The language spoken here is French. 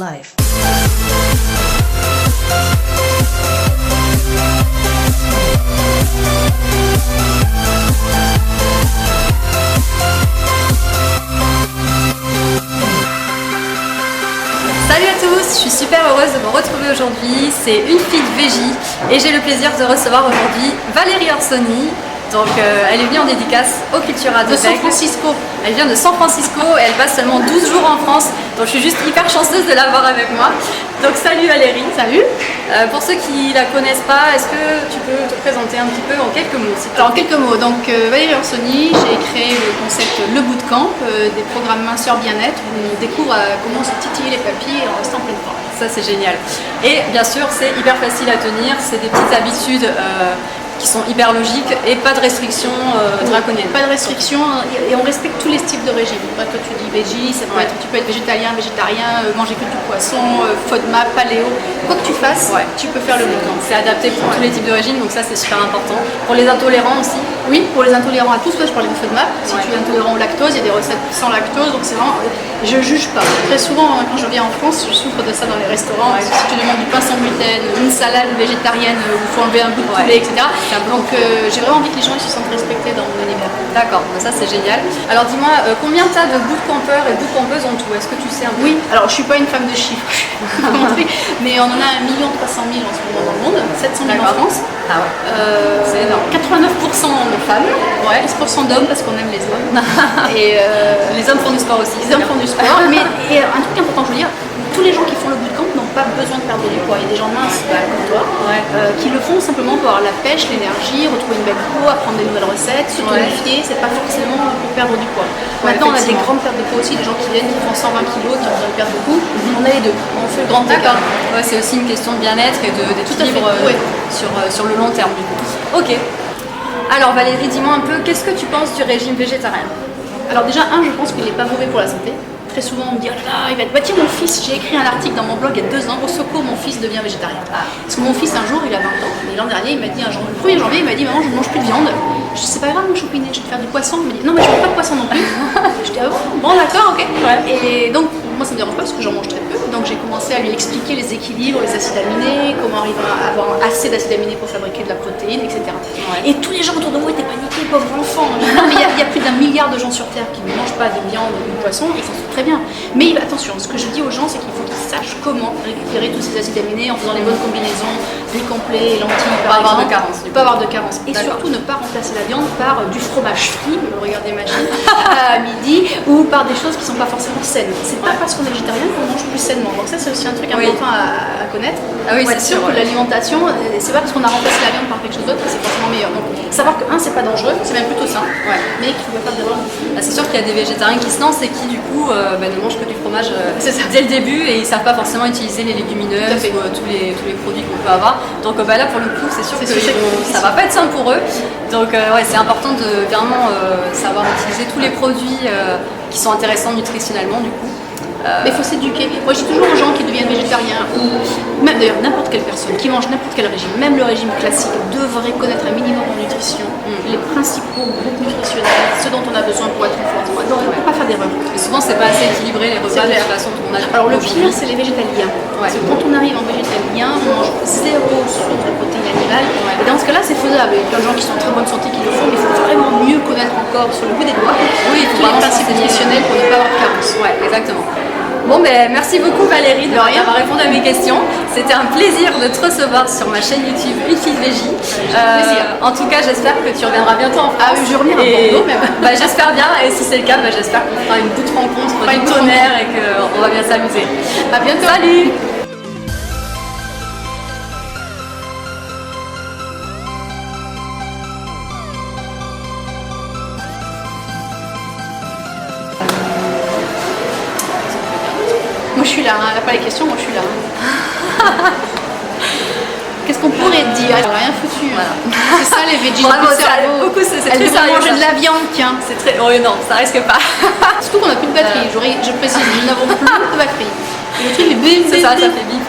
life. Salut à tous, je suis super heureuse de vous retrouver aujourd'hui. C'est une fille de Végie et j'ai le plaisir de recevoir aujourd'hui Valérie Orsoni. Donc elle est venue en dédicace au Cultura de San Francisco. Elle vient de San Francisco et elle passe seulement 12 jours en France. Donc je suis juste hyper chanceuse de l'avoir avec moi. Donc salut Valérie. Salut. Pour ceux qui la connaissent pas, est-ce que tu peux te présenter un petit peu en quelques mots? Alors en quelques mots, donc Valérie Orsoni, j'ai créé le concept Le Bootcamp, des programmes minceur bien-être où on découvre comment se titiller les papilles en restant en pleine forme. Ça c'est génial. Et bien sûr c'est hyper facile à tenir, c'est des petites habitudes qui sont hyper logiques et pas de restrictions draconiennes. Pas de restrictions et on respecte tous les types de régimes. Toi tu dis veggie, ça peut être, tu peux être végétalien, manger que du poisson, FODMAP, paléo, quoi que tu fasses, tu peux faire le bootcamp. C'est adapté pour tous les types de régimes, donc ça c'est super important. Pour les intolérants aussi? Oui, pour les intolérants à tout, je parlais de FODMAP. Si tu es intolérant au lactose, il y a des recettes sans lactose, donc c'est vraiment, je juge pas. Très souvent quand je viens en France, je souffre de ça dans les restaurants. Si tu demandes du pain sans gluten, une salade végétarienne où il faut enlever un bout de poulet, etc. Donc j'ai vraiment envie que les gens ils se sentent respectés dans mon univers. D'accord, ça c'est génial. Alors dis-moi, combien tu as de bootcampeurs et bootcampeuses en tout? Est-ce que tu sais un peu? Oui, alors je suis pas une femme de chiffres, mais on en a 1 300 000 en ce moment dans le monde, 700 000 en France. Ah ouais, c'est énorme. 89% de femmes, 10% d'hommes parce qu'on aime les hommes. Et les hommes font du sport aussi. Les hommes font du sport, mais et un truc important je veux dire, tous les gens qui font le bootcamp n'ont pas besoin de perdre du poids. Il y a des gens minces comme toi qui le font simplement pour avoir la pêche, l'énergie, retrouver une belle peau, apprendre des nouvelles recettes, se tonifier. C'est pas forcément pour perdre du poids. Maintenant on a des grandes pertes de poids aussi, des gens qui viennent, qui font 120 kg, qui ont besoin de perdre de poids. On a les deux, on fait le grand écart. C'est aussi une question de bien-être et d'équilibre sur le long terme du coup. Ok. Alors Valérie, dis-moi un peu, qu'est-ce que tu penses du régime végétarien? Alors déjà, je pense qu'il n'est pas mauvais pour la santé. Très souvent on me dit il va être bâti mon fils, j'ai écrit un article dans mon blog il y a 2 ans, au secours mon fils devient végétarien. Parce que mon fils un jour il a 20 ans, mais l'an dernier il m'a dit le 1er janvier il m'a dit maman je ne mange plus de viande. Je dis c'est pas grave mon choupinet, je vais te faire du poisson. Il m'a dit non mais je ne mange pas de poisson non plus. Je dis bon d'accord ok. Et donc moi ça me dérange pas parce que j'en mange très peu. Donc j'ai commencé à lui expliquer les équilibres, les acides aminés, comment arriver à avoir assez d'acides aminés pour fabriquer de la protéine, etc. Et tous les gens autour de moi étaient paniqués, pauvre enfant. Non mais il y a plus d'1 milliard de gens sur Terre qui ne mangent pas de viande ou de poisson, ils s'en sortent très bien. Mais attention, ce que je dis aux gens, c'est qu'il faut qu'ils sachent comment récupérer tous ces acides aminés en faisant les bonnes combinaisons, riz complet, lentilles, par exemple. Pas avoir de carence. Et surtout ne pas remplacer la viande par du fromage frit, regardez ma chaîne, à midi, ou par des choses qui ne sont pas forcément saines. C'est pas parce qu'on est végétarien qu'on mange plus sainement. Donc ça c'est aussi un truc important à connaître. Ah oui, c'est sûr que l'alimentation, c'est pas parce qu'on a remplacé la viande par quelque chose d'autre que c'est forcément meilleur. Donc savoir que c'est pas dangereux, c'est même plutôt sain, mais qu'il ne faut pas faire d'erreur. C'est sûr qu'il y a des végétariens qui se lancent et qui du coup ne mangent que du fromage dès le début et ils savent pas forcément utiliser les légumineuses ou tous les produits qu'on peut avoir. Donc là pour le coup c'est sûr que ça va pas être simple pour eux. Donc c'est important de vraiment savoir utiliser tous les produits qui sont intéressants nutritionnellement du coup. Mais il faut s'éduquer. Moi je dis toujours aux gens qui deviennent végétariens ou même d'ailleurs n'importe quelle personne qui mange n'importe quel régime, même le régime classique, devrait connaître un minimum en nutrition, les principaux groupes nutritionnels, ce dont on a besoin pour être en forme. Donc on ne peut pas faire d'erreur. Et souvent c'est pas assez équilibré les repas de la façon dont on a. Alors le pire c'est les végétaliens. Parce que quand on arrive en végétalien, on mange 0 source de protéines animales. Et dans ce cas-là c'est faisable. Il y a plein de gens qui sont en très bonne santé qui le font, mais il faut vraiment mieux connaître encore sur le bout des doigts tous les principes nutritionnels pour ne pas avoir de carence. Ouais, exactement. Bon merci beaucoup Valérie d'avoir répondu à mes questions. C'était un plaisir de te recevoir sur ma chaîne YouTube Une fille de Végie. En tout cas j'espère que tu reviendras bientôt en France. Ah oui, je reviendrai à Bordeaux même. J'espère bien et si c'est le cas j'espère qu'on fera une toute rencontre du tonnerre et qu'on va bien s'amuser. À bientôt. Salut. Moi je suis là, elle n'a pas les questions, moi je suis là. Qu'est-ce qu'on pourrait dire? Elle n'a rien foutu. C'est ça les veggies. Bravo, c'est très sérieux. Manger de la viande, tiens. C'est très. Oh non, ça risque pas. Surtout qu'on n'a plus de batterie. Je précise, nous n'avons plus de batterie. Et le truc, c'est ça fait bip.